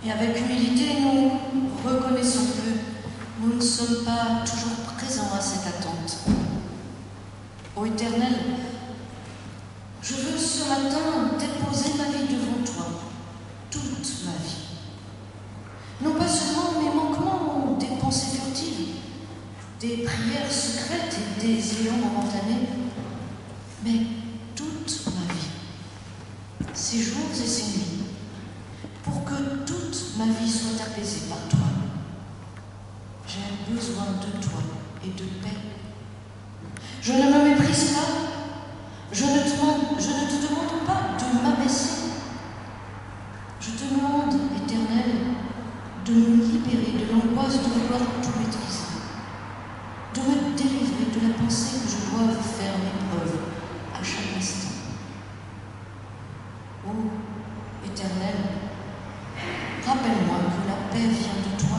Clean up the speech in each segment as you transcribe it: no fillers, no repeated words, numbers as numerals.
Et avec humilité, nous reconnaissons que nous ne sommes pas toujours présents à cette attente. Ô Éternel, je veux ce matin déposer ma vie devant toi, toute ma vie. Non pas seulement mes manquements ou des pensées furtives, des prières secrètes et des éons momentanés, mais toute ma vie, ces jours et ces nuits, pour que toute ma vie soit apaisée par toi. J'ai besoin de toi et de paix. Je ne me méprise pas, je ne te demande pas de m'abaisser. Je te demande, Éternel, de me libérer de l'angoisse de vouloir tout maîtriser, de me délivrer de la pensée que je dois faire mes preuves à chaque instant. Ô Éternel, rappelle-moi que la paix vient de toi,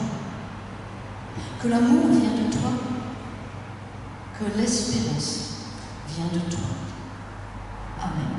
que l'amour vient de toi, que l'espérance vient de toi. Amen.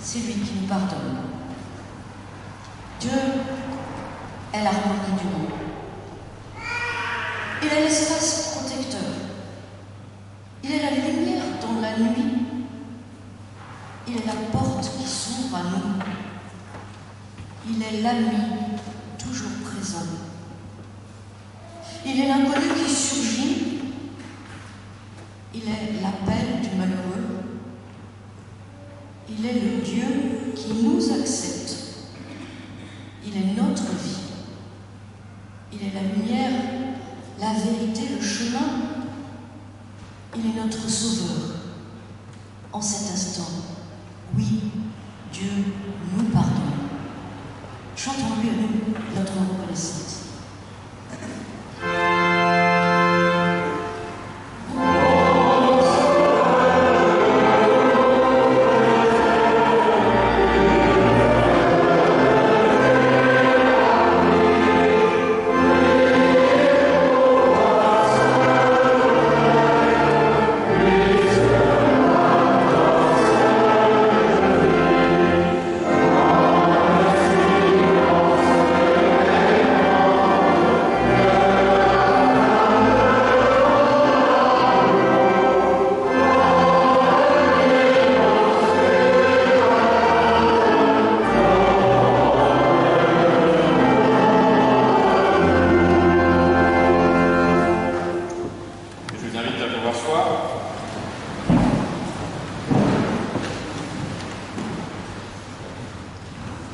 C'est lui qui nous pardonne. Dieu est l'harmonie du monde. Il est l'espace protecteur. Il est la lumière dans la nuit. Il est la porte qui s'ouvre à nous. Il est l'ami toujours présent. Il est l'inconnu qui surgit. Il est l'appel du malheureux. Il est le Dieu qui nous accepte. Il est notre vie. Il est la lumière, la vérité, le chemin. Il est notre sauveur. En cet instant, oui, Dieu nous pardonne. Chantons-lui à nous notre reconnaissance.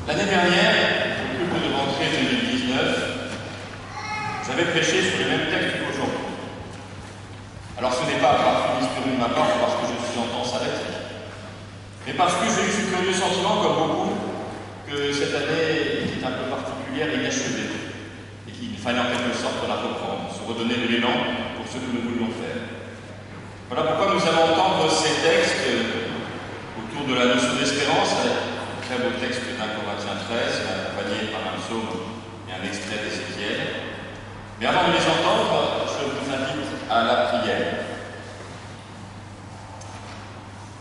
L'année dernière, au culte de rentrée 2019, j'avais prêché sur les mêmes textes qu'aujourd'hui. Alors ce n'est pas par finisperie de ma part parce que je suis en temps sabbatique, mais parce que j'ai eu ce curieux sentiment, comme beaucoup, que cette année était un peu particulière et inachevée, et qu'il fallait en quelque sorte la reprendre, se redonner de l'élan pour ce que nous voulions faire. Voilà pourquoi nous allons entendre ces textes autour de la notion d'espérance, très beau texte d'un Corinthiens 13, accompagné par un psaume et un extrait d'Ézéchiel. Mais avant de les entendre, je vous invite à la prière.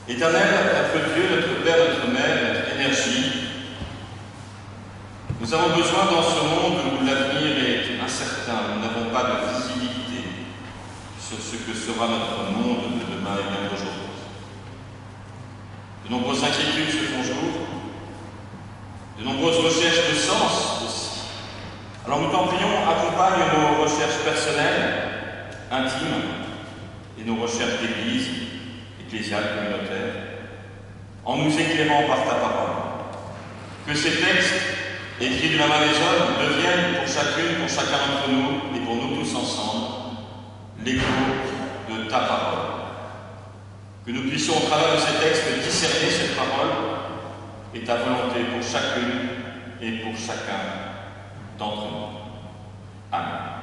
Éternel, notre Dieu, notre Père, notre Mère, notre énergie, nous avons besoin dans ce monde où l'avenir est incertain, nous n'avons pas de visibilité sur ce que sera notre monde de demain et même d'aujourd'hui. De nombreuses inquiétudes se font jour, de nombreuses recherches de sens aussi. Alors nous t'en prions, accompagne nos recherches personnelles, intimes, et nos recherches d'église, ecclésiale, communautaire, en nous éclairant par ta parole. Que ces textes, écrits de la main des hommes, deviennent pour chacune, pour chacun d'entre nous, et pour nous tous ensemble, l'écho de ta parole. Que nous puissions, au travers de ces textes, discerner cette parole et ta volonté pour chacune et pour chacun d'entre nous. Amen.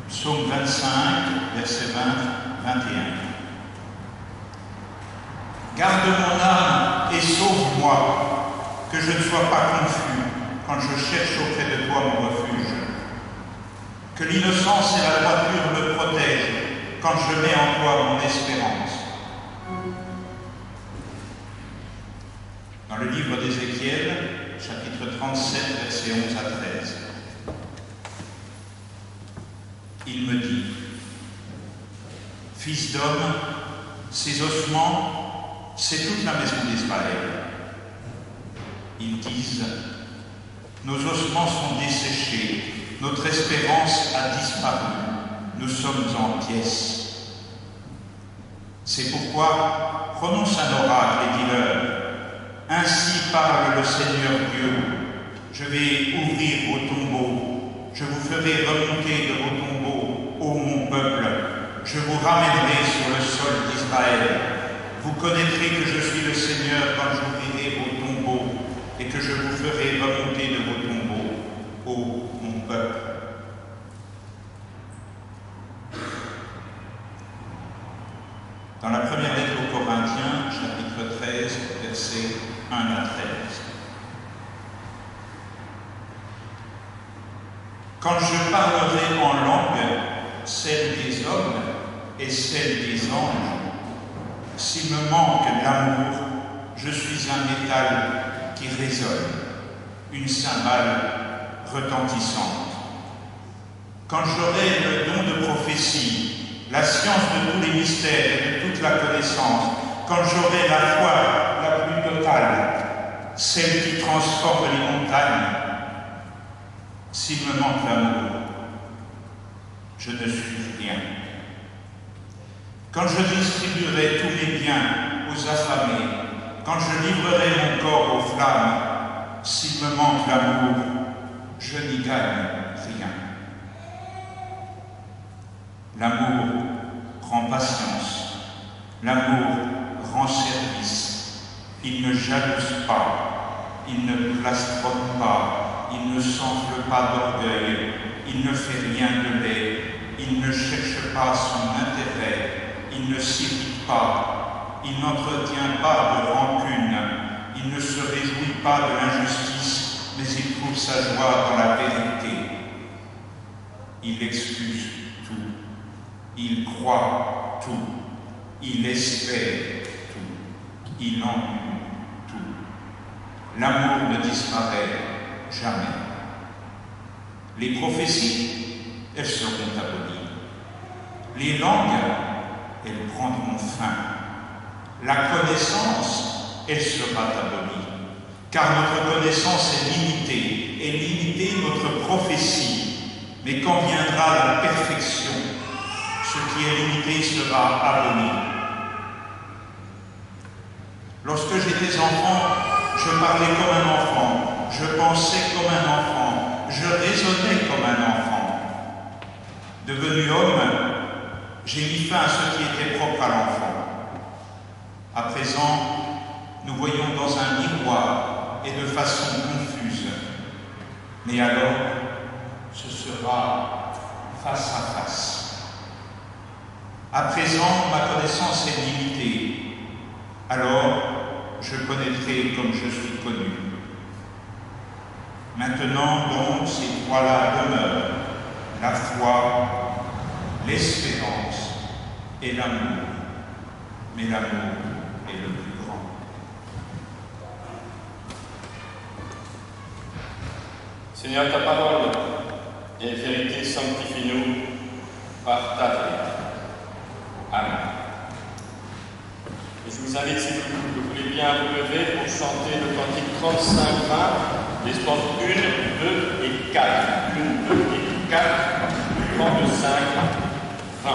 Psaume 25, versets 20, 21. Garde mon âme et sauve-moi, que je ne sois pas confus quand je cherche auprès de toi mon refuge. Que l'innocence et la droiture me protègent quand je mets en toi mon espérance. Dans le livre d'Ézéchiel, chapitre 37, versets 11 à 13. Il me dit, « Fils d'homme, ces ossements, c'est toute la maison d'Israël. » Ils disent, « Nos ossements sont desséchés, notre espérance a disparu, nous sommes en pièces. » C'est pourquoi prononce un oracle et dis-leur, « Ainsi parle le Seigneur Dieu, je vais ouvrir vos tombeaux. Je vous ferai remonter de vos tombeaux, ô mon peuple. Je vous ramènerai sur le sol d'Israël. Vous connaîtrez que je suis le Seigneur quand j'ouvrirai vos tombeaux et que je vous ferai remonter de vos tombeaux, ô mon peuple. » Dans la première lettre aux Corinthiens, chapitre 13, versets 1 à 13. Quand je parlerai en langue, celle des hommes et celle des anges, s'il me manque l'amour, je suis un métal qui résonne, une cymbale retentissante. Quand j'aurai le don de prophétie, la science de tous les mystères et de toute la connaissance, quand j'aurai la foi la plus totale, celle qui transforme les montagnes, s'il me manque l'amour, je ne suis rien. Quand je distribuerai tous mes biens aux affamés, quand je livrerai mon corps aux flammes, s'il me manque l'amour, je n'y gagne rien. L'amour rend patience, l'amour rend service, il ne jalouse pas, il ne plastronne pas, il ne s'enfle pas d'orgueil, il ne fait rien de laid, il ne cherche pas son intérêt, il ne s'irrite pas, il n'entretient pas de rancune, il ne se réjouit pas de l'injustice, mais il trouve sa joie dans la vérité. Il excuse tout, il croit tout, il espère tout, il ennuie tout. L'amour ne disparaît jamais. Les prophéties, elles seront abolies. Les langues, elles prendront fin. La connaissance, elle sera abolie. Car notre connaissance est limitée, et limitée notre prophétie. Mais quand viendra la perfection, ce qui est limité sera aboli. Lorsque j'étais enfant, je parlais comme un enfant. Je pensais comme un enfant, je raisonnais comme un enfant. Devenu homme, j'ai mis fin à ce qui était propre à l'enfant. À présent, nous voyons dans un miroir et de façon confuse. Mais alors, ce sera face à face. À présent, ma connaissance est limitée. Alors, je connaîtrai comme je suis connu. Maintenant, donc, ces trois-là demeurent, la foi, l'espérance et l'amour. Mais l'amour est le plus grand. Seigneur, ta parole est vérité, sanctifie-nous par ta vérité. Amen. Et je vous invite, si vous voulez bien vous lever pour chanter le cantique 35-20, les strophes 1, 2 et 4. 1, 2 et 4, 35, 20.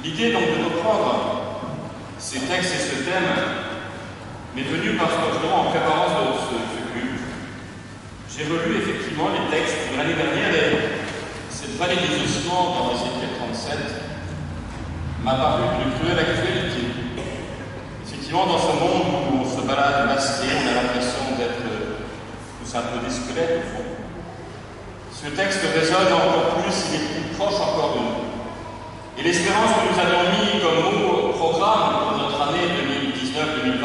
L'idée donc de reprendre ces textes et ce thème m'est venue parce que justement en préparant ce culte, j'ai relu effectivement les textes de l'année dernière et cette vallée des ossements dans Ézéchiel 37 m'a paru d'une cruelle actualité. Effectivement, dans ce monde où on se balade masqué, on a l'impression d'être tous un peu des squelettes au fond. Ce texte résonne encore plus, il est plus proche encore de nous. Et l'espérance que nous avions mis comme mot au programme pour notre année 2019-2020,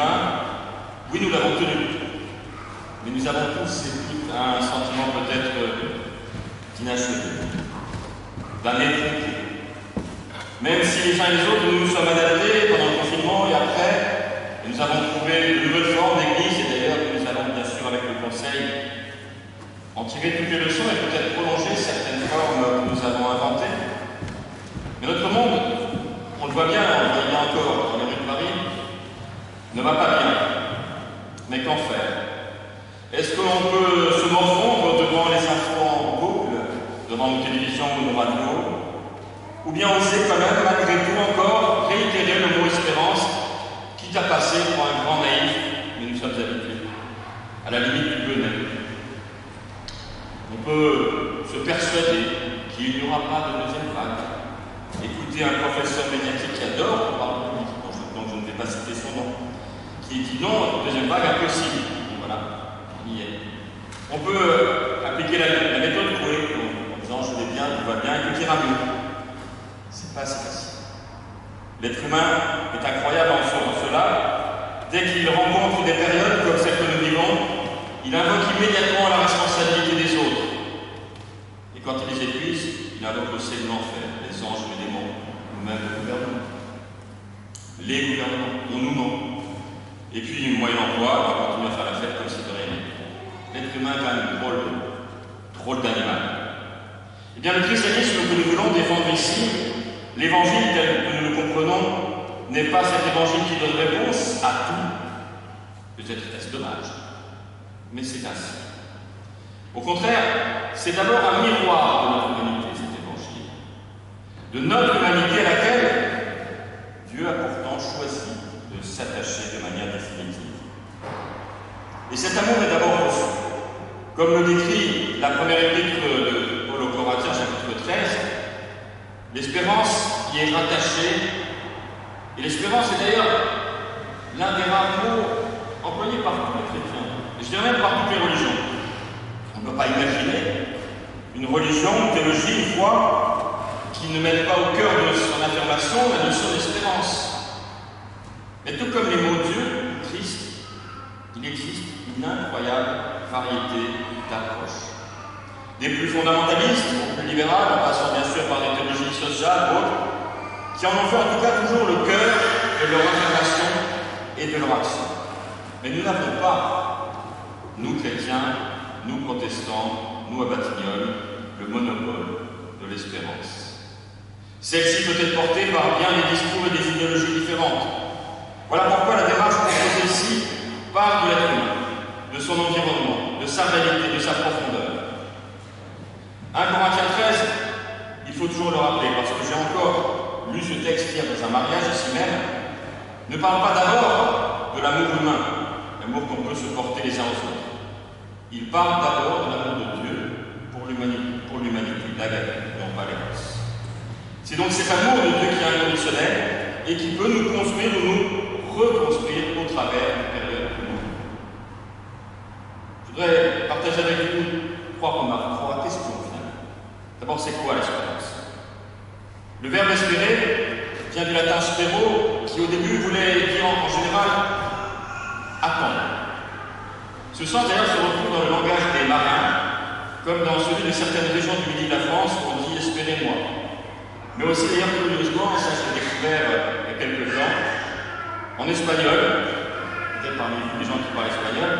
oui, nous l'avons tenu. Mais nous avons tous un sentiment peut-être d'inachevé, d'année tronquée. Même si les uns et les autres, nous nous sommes adaptés pendant le confinement et après, et nous avons trouvé de nouvelles formes d'église, et d'ailleurs nous allons bien sûr avec le conseil en tirer toutes les leçons et peut-être prolonger certaines formes que nous avons inventées. Mais notre monde, on le voit bien, on le voit bien encore dans les rues de Paris, ne va pas bien. Mais qu'en faire? Est-ce qu'on peut se morfondre devant les infos en boucle, devant nos télévisions ou nos radios? Ou bien oser quand même, malgré tout encore, réitérer le mot espérance, quitte à passer pour un grand naïf, mais nous sommes habitués, à la limite du bonheur. On peut se persuader qu'il n'y aura pas de deuxième vague. Écoutez un professeur médiatique qui adore on parle public, donc je ne vais pas citer son nom, qui dit non, deuxième vague impossible. Et voilà, on y est. On peut appliquer la méthode Coué en disant je vais bien, tout va bien, et tout ira mieux. C'est pas si facile. L'être humain est incroyable en cela. Dès qu'il rencontre des périodes comme celle que nous vivons, il invoque immédiatement la responsabilité des autres. Et quand il les épuise, il invoque le ciel de l'enfer, les anges et les démons, nous-mêmes le gouvernement. Les gouvernements, dont nous non. Et puis, moyennant quoi, on va continuer à faire la fête comme si de rien n'était. L'être humain est quand même drôle d'animal. Eh bien, le christianisme que nous voulons défendre ici, l'évangile tel que nous le comprenons, n'est pas cet évangile qui donne réponse à tout. Peut-être est-ce dommage, mais c'est ainsi. Au contraire, c'est d'abord un miroir de notre humanité, cet évangile. De notre humanité à laquelle Dieu a pourtant choisi de s'attacher de manière définitive. Et cet amour est d'abord reçu. Comme le décrit la première épître de Paul aux Corinthiens, chapitre 13, l'espérance y est rattachée. Et l'espérance est d'ailleurs l'un des rares mots employés par tous les chrétiens, et je dirais même par toutes les religions. On ne peut pas imaginer une religion, une théologie, une foi qui ne mette pas au cœur de son affirmation la notion d'espérance. Mais tout comme les mots Dieu, Christ, il existe une incroyable variété d'approches. Des plus fondamentalistes, aux plus libérales, en passant bien sûr par des théologies sociales ou autres, qui en ont fait en tout cas toujours le cœur de leur affirmation et de leur action. Mais nous n'avons pas, nous chrétiens, nous protestants, nous à Batignolles, le monopole de l'espérance. Celle-ci peut être portée par bien des discours et des idéologies différentes. Voilà pourquoi la démarche proposée ici part de l'être humain, de son environnement, de sa réalité, de sa profondeur. 1 Corinthiens 13, il faut toujours le rappeler, parce que j'ai encore lu ce texte hier dans un mariage ici même, ne parle pas d'abord de l'amour humain, l'amour qu'on peut se porter les uns aux autres. Il parle d'abord de l'amour de Dieu pour l'humanité, l'agape, non pas l'éros. C'est donc cet amour de Dieu qui est inconditionnel et qui peut nous construire ou nous reconstruire au travers d'une période que nous vivons. Je voudrais partager avec vous trois questions finalement. D'abord, c'est quoi l'espérance? Le verbe espérer vient du latin spero, qui au début voulait dire en général attendre. Ce sens d'ailleurs se retrouve dans le langage des marins, comme dans celui de certaines régions du midi de la France où on dit espérez-moi. Mais aussi d'ailleurs curieusement, ça j'ai découvert il y a quelques temps, en espagnol, peut-être parmi les gens qui parlent espagnol,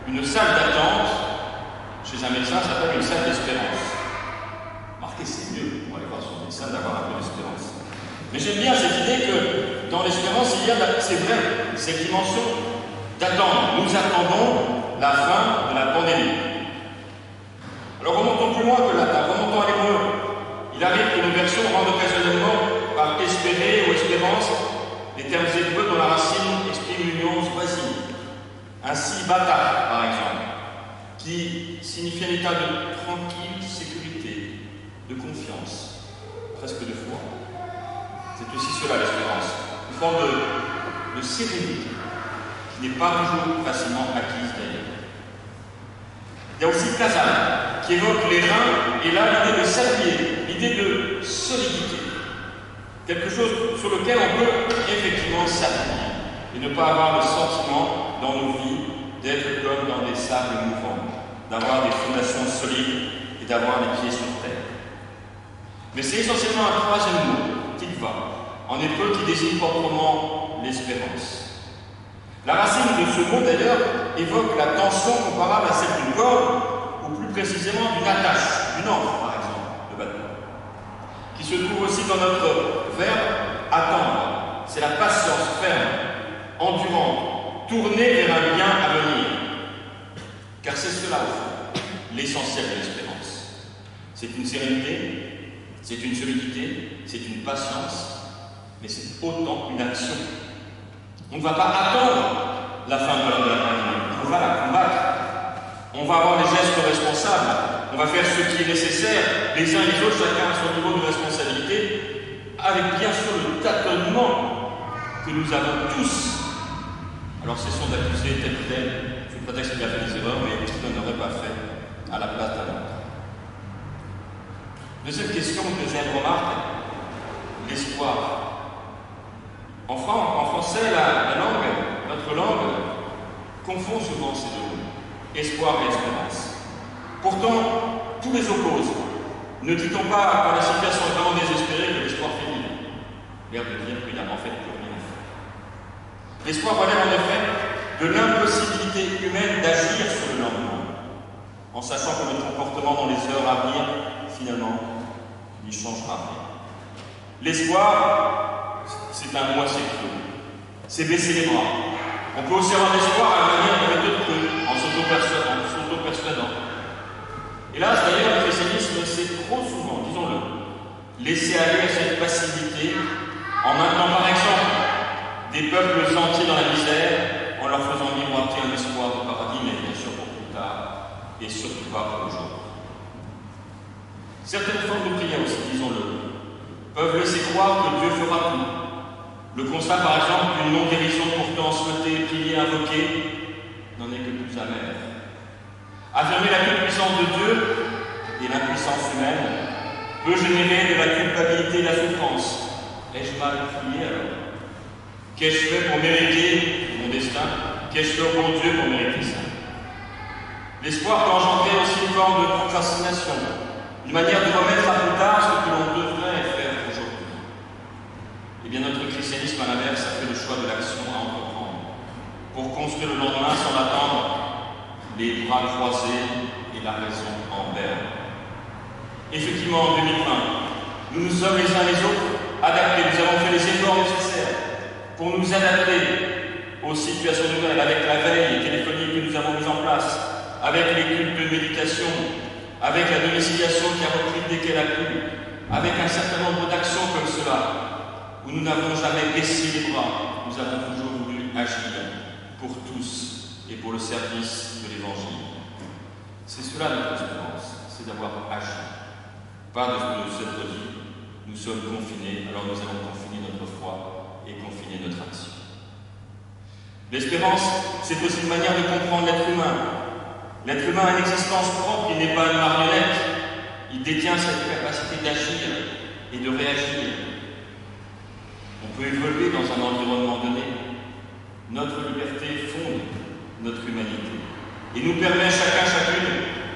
une salle d'attente chez un médecin s'appelle une salle d'espérance. Marquez, c'est mieux pour aller voir son médecin d'avoir un peu d'espérance. Mais j'aime bien cette idée que dans l'espérance, il y a, c'est vrai, cette dimension d'attendre. Nous attendons la fin de la pandémie. Alors remontons plus loin que là, remontons à l'hébreu. Il arrive que nos versions rendent occasionnellement par espérer ou espérance les termes hébreux dont la racine exprime l'union voisine. Ainsi, bata, par exemple, qui signifie un état de tranquille sécurité, de confiance, presque de foi. C'est aussi cela l'espérance, une forme de sérénité qui n'est pas toujours facilement acquise d'ailleurs. Il y a aussi Kazan, qui évoque les reins, et là l'idée de s'appuyer, l'idée de solidité. Quelque chose sur lequel on peut effectivement s'appuyer et ne pas avoir le sentiment dans nos vies d'être comme dans des sables mouvants, d'avoir des fondations solides et d'avoir les pieds sur terre. Mais c'est essentiellement un troisième mot, tikva, en hébreu qui désigne proprement l'espérance. La racine de ce mot d'ailleurs évoque la tension comparable à celle d'une corde, ou plus précisément d'une attache, d'une ancre par exemple, de bateau, qui se trouve aussi dans notre verbe attendre. C'est la patience ferme, endurante, tournée vers un bien à venir. Car c'est cela au fond, l'essentiel de l'espérance. C'est une sérénité, c'est une solidité, c'est une patience, mais c'est autant une action. On ne va pas attendre la fin de la pandémie, on va la combattre. On va avoir les gestes responsables, on va faire ce qui est nécessaire, les uns et les autres, chacun à son niveau de responsabilité, avec bien sûr le tâtonnement que nous avons tous. Alors cessons d'accuser tel ou tel, sous prétexte qu'il a fait des erreurs, mais qui n'en aurait pas fait à la place d'un autre. Deuxième question, deuxième remarque, l'espoir. En français, notre langue, confond souvent ces deux mots, espoir et espérance. Pourtant, tous les opposent. Ne dit-on pas, quand la situation est vraiment désespérée, que l'espoir fait vivre? L'air de dire qu'il n'y a en fait plus rien à faire. L'espoir relève en effet de l'impossibilité humaine d'agir sur le lendemain, en sachant que notre comportement dans les heures à venir, finalement, n'y changera rien. L'espoir, c'est un moi, c'est creux. C'est baisser les bras. On peut aussi avoir l'espoir à la manière de méthode creux, en s'auto-persuadant. Hélas, d'ailleurs, le christianisme, c'est trop souvent, disons-le, laisser aller à cette passivité en maintenant, par exemple, des peuples entiers dans la misère, en leur faisant miroiter un espoir de paradis, mais bien sûr pour plus tard, et surtout pas pour aujourd'hui. Certaines formes de prière aussi, disons-le, peuvent laisser croire que Dieu fera tout. Le constat, par exemple, d'une non-guérison pourtant souhaitée, priée, invoquée, n'en est que plus amer. Affirmer la toute-puissance de Dieu et l'impuissance humaine peut générer de la culpabilité et de la souffrance. Ai-je mal prié alors? Qu'ai-je fait pour mériter mon destin? Qu'ai-je fait au bon Dieu pour mériter ça? L'espoir peut engendrer aussi une forme de procrastination, une manière de remettre à plus tard ce que l'on devrait faire aujourd'hui. Eh bien, notre christianisme, à l'inverse, a fait le choix de l'action à entreprendre pour construire le lendemain sans attendre les bras croisés et la raison en berne. Effectivement, en 2020, nous nous sommes les uns les autres adaptés, nous avons fait les efforts nécessaires pour nous adapter aux situations nouvelles, avec la veille téléphonique que nous avons mise en place, avec les cultes de méditation, avec la domiciliation qui a repris dès qu'elle a pu, avec un certain nombre d'actions comme cela, où nous n'avons jamais baissé les bras, nous avons toujours voulu agir pour tous et pour le service de l'Évangile. C'est cela notre espérance, c'est d'avoir agi, pas de s'être dit. Nous sommes confinés, alors nous allons confiner notre foi et confiner notre action. L'espérance, c'est aussi une manière de comprendre l'être humain. L'être humain a une existence propre, il n'est pas une marionnette. Il détient cette capacité d'agir et de réagir. On peut évoluer dans un environnement donné. Notre liberté fonde notre humanité et nous permet chacune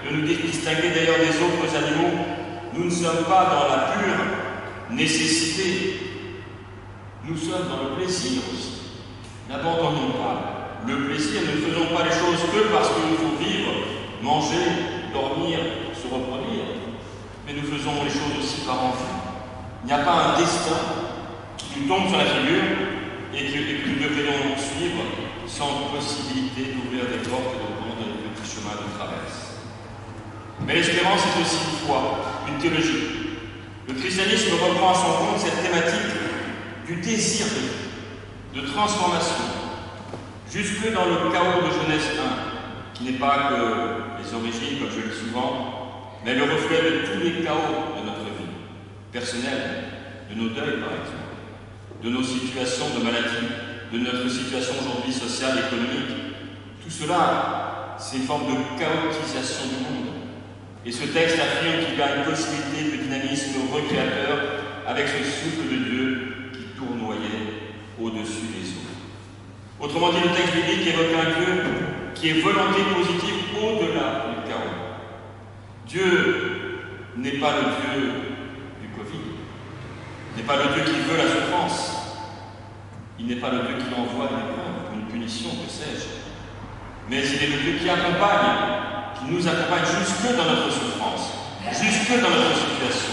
de nous distinguer d'ailleurs des autres animaux. Nous ne sommes pas dans la pure nécessité. Nous sommes dans le plaisir aussi. N'abandonnons pas le plaisir. Nous ne faisons pas les choses que parce qu'il faut vivre, manger, dormir, se reproduire. Mais nous faisons les choses aussi par envie. Il n'y a pas un destin qui nous tombe sur la figure et que nous devrions suivre sans possibilité d'ouvrir des portes et de prendre des petits chemins de traverse. Mais l'espérance est aussi une foi, une théologie. Le christianisme reprend à son compte cette thématique du désir de transformation, jusque dans le chaos de Genèse 1, qui n'est pas que les origines, comme je le dis souvent, mais le reflet de tous les chaos de notre vie, personnelle, de nos deuils par exemple, de nos situations de maladie, de notre situation aujourd'hui sociale, économique. Tout cela, c'est une forme de chaotisation du monde. Et ce texte affirme qu'il y a une possibilité de dynamisme recréateur avec ce souffle de Dieu qui tournoyait au-dessus des eaux. Autrement dit, le texte biblique évoque un Dieu qui est volonté positive au-delà du chaos. Dieu n'est pas le Dieu du Covid, n'est pas le Dieu qui veut la souffrance, il n'est pas le Dieu qui envoie une épreuve, une punition, que sais-je, mais il est le Dieu qui accompagne, qui nous accompagne jusque dans notre souffrance, jusque dans notre situation.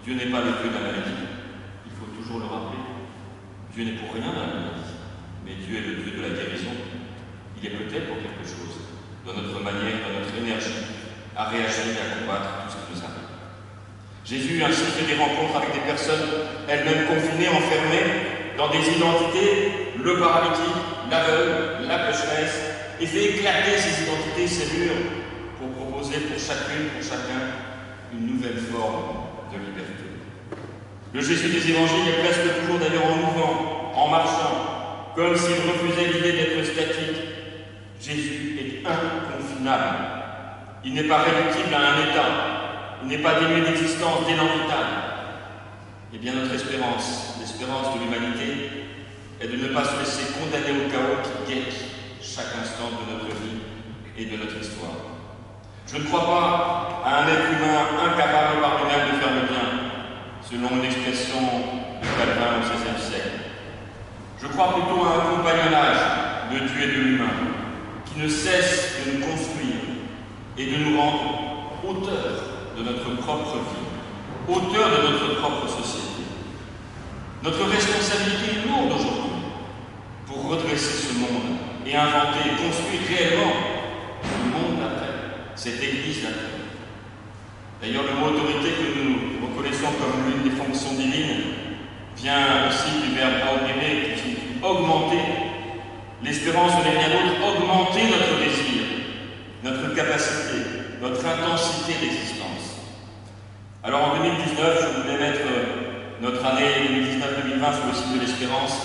Dieu n'est pas le Dieu de la maladie, il faut toujours le rappeler. Dieu n'est pour rien dans la maladie, mais Dieu est le Dieu de la guérison. Il est peut-être pour quelque chose, dans notre manière, dans notre énergie, à réagir et à combattre tout ce qui nous arrive. Jésus a ainsi fait des rencontres avec des personnes elles-mêmes confinées, enfermées, dans des identités, le paralytique, l'aveugle, la pécheresse, et fait éclater ces identités, ces murs, pour proposer pour chacune, pour chacun, une nouvelle forme de liberté. Le Jésus des évangiles est presque toujours d'ailleurs en mouvement, en marchant, comme s'il refusait l'idée d'être statique. Jésus est inconfinable. Il n'est pas réductible à un état. Il n'est pas dénué d'existence d'inévitable. Eh bien, notre espérance, l'espérance de l'humanité, est de ne pas se laisser condamner au chaos qui guette chaque instant de notre vie et de notre histoire. Je ne crois pas à un être humain incapable par lui-même de faire le bien, selon une expression de Calvin au XVIe siècle. Je crois plutôt à un compagnonnage de Dieu et de l'humain, qui ne cesse de nous construire et de nous rendre auteurs de notre propre vie, auteurs de notre propre société. Notre responsabilité responsabilité lourde aujourd'hui pour redresser ce monde et inventer, construire réellement le monde d'après, cette Église d'après. D'ailleurs, le mot autorité que nous reconnaissons comme l'une des fonctions divines vient aussi du verbe augmenter, qui signifie augmenter. L'espérance ne n'est rien d'autre, augmenter notre désir, notre capacité, notre intensité d'existence. Alors en 2019, je voulais mettre notre année 2019-2020 sous le signe de l'espérance.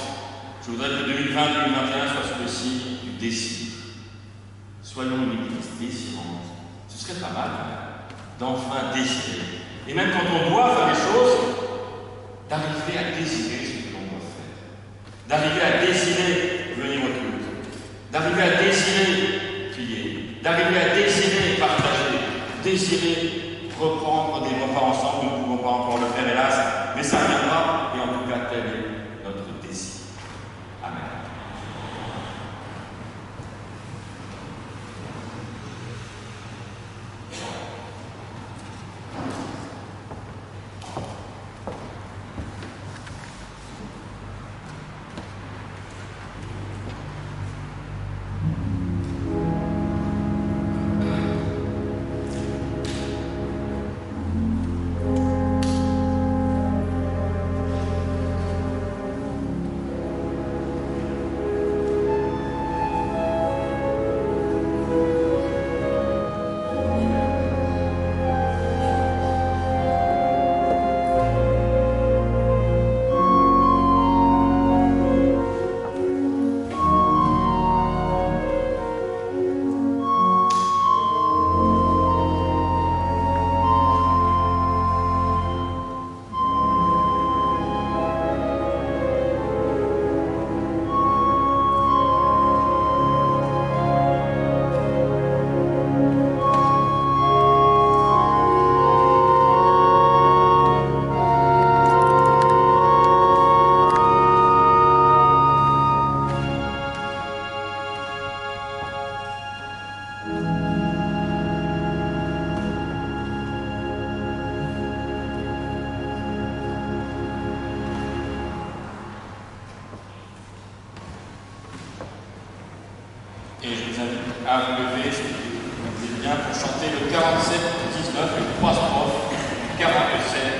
Je voudrais que 2020-2021 soit sous le signe du désir. Soyons une église désirante. Ce serait pas mal d'enfin désirer. Et même quand on doit faire les choses, d'arriver à désirer ce que l'on doit faire. D'arriver à désirer venir au culte. D'arriver à désirer prier. D'arriver à désirer partager. Désirer reprendre des repas ensemble. Nous ne pouvons pas encore le faire, hélas, mais ça viendra, et en tout cas, tel est notre désir. Amen. Et je vous invite à vous lever, si vous êtes bien, pour chanter le 47-19, les trois strophes, 47